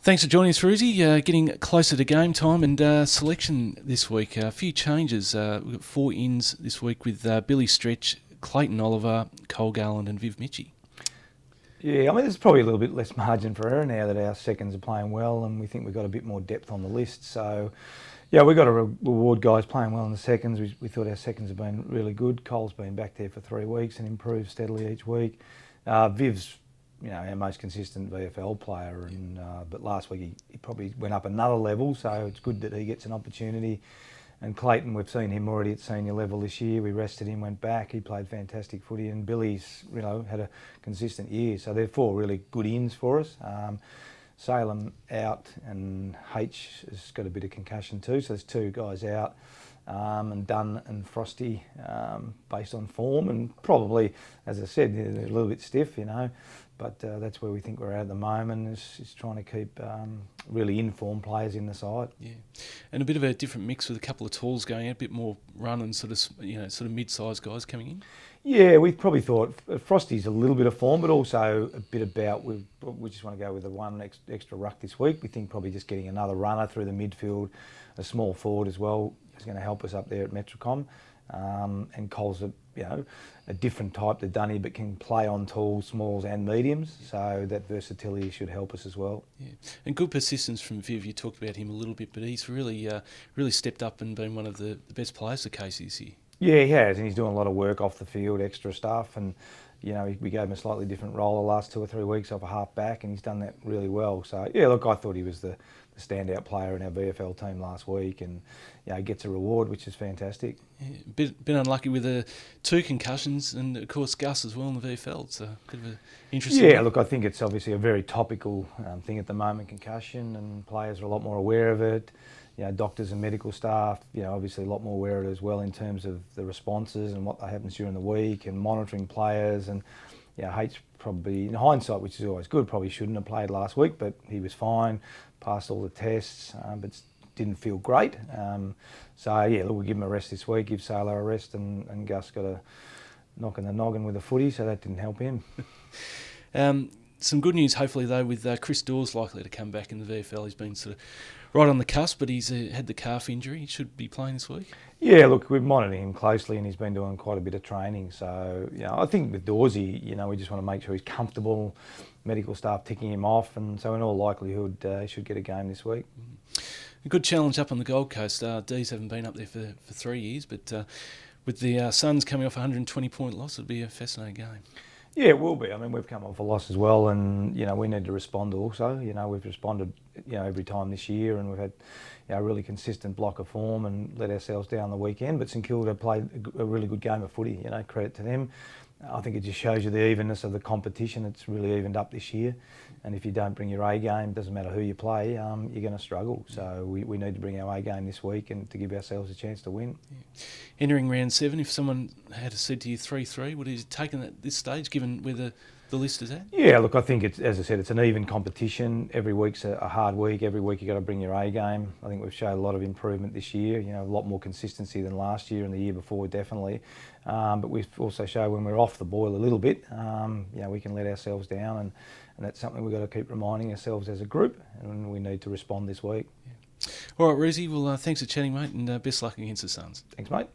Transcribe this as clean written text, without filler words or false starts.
Thanks for joining us, Roosie. Getting closer to game time and selection this week. A few changes. We've got 4 ins this week with Billy Stretch, Clayton Oliver, Cole Garland and Viv Mitchie. Yeah, I mean, there's probably a little bit less margin for error now that our seconds are playing well, and we think we've got a bit more depth on the list. So, yeah, we've got to reward guys playing well in the seconds. We thought our seconds have been really good. Cole's been back there for 3 weeks and improved steadily each week. Viv's, our most consistent VFL player, and but last week he probably went up another level, so it's good that he gets an opportunity. And Clayton, we've seen him already at senior level this year. We rested him, went back. He played fantastic footy, and Billy's, had a consistent year. So they're 4 really good ins for us. Salem out, and H has got a bit of concussion too. So there's 2 guys out, and Dunn and Frosty, based on form, and probably, as I said, they're a little bit stiff, But that's where we think we're at the moment, is trying to keep really informed players in the side. Yeah, and a bit of a different mix with a couple of talls going out, a bit more run and sort of mid-sized guys coming in. Yeah, we probably thought Frosty's a little bit of form, but also a bit about we just want to go with the one extra ruck this week. We think probably just getting another runner through the midfield, a small forward as well, is going to help us up there at Metricom. And Cole's a different type to Dunny, but can play on talls, smalls and mediums, so that versatility should help us as well. Yeah, and good persistence from Viv. You talked about him a little bit, but he's really stepped up and been one of the best players for Casey this year. Yeah, he has, and he's doing a lot of work off the field, extra stuff, and we gave him a slightly different role the last 2 or 3 weeks off a half back, and he's done that really well. So yeah, look, I thought he was the standout player in our VFL team last week, and he gets a reward, which is fantastic. Yeah, been unlucky with 2 concussions, and of course Gus as well in the VFL. It's a bit of an interesting. Yeah, look, I think it's obviously a very topical thing at the moment, concussion, and players are a lot more aware of it. Doctors and medical staff, obviously a lot more aware of it as well in terms of the responses and what happens during the week and monitoring players. And H probably, in hindsight, which is always good, probably shouldn't have played last week, but he was fine, passed all the tests, but didn't feel great. So yeah, look, we'll give him a rest this week, give Sailor a rest, and Gus got a knock in the noggin with a footy, so that didn't help him. Some good news, hopefully, though, with Chris Dawes likely to come back in the VFL. He's been sort of right on the cusp, but he's had the calf injury. He should be playing this week. Yeah, look, we're monitoring him closely, and he's been doing quite a bit of training. So, I think with Dawsey, we just want to make sure he's comfortable, medical staff ticking him off, and so in all likelihood, he should get a game this week. A good challenge up on the Gold Coast. D's haven't been up there for 3 years, but with the Suns coming off a 120-point loss, it'll be a fascinating game. Yeah, it will be. I mean, we've come off a loss as well, and we need to respond also. We've responded every time this year, and we've had a really consistent block of form and let ourselves down the weekend. But St Kilda played a really good game of footy. Credit to them. I think it just shows you the evenness of the competition. It's really evened up this year, and if you don't bring your A game, doesn't matter who you play, you're going to struggle. So we need to bring our A game this week and to give ourselves a chance to win. Yeah. Entering round 7, if someone had said to you 3-3, would you have taken it at this stage, given where the list is at? Yeah, look, I think as I said, it's an even competition. Every week's a hard week. Every week you've got to bring your A game. I think we've shown a lot of improvement this year. A lot more consistency than last year and the year before, definitely. But we've also shown when we're off the boil a little bit, we can let ourselves down, and that's something we've got to keep reminding ourselves as a group, and we need to respond this week. Yeah. All right, Roosie, well, thanks for chatting, mate, and best luck against the Suns. Thanks, mate.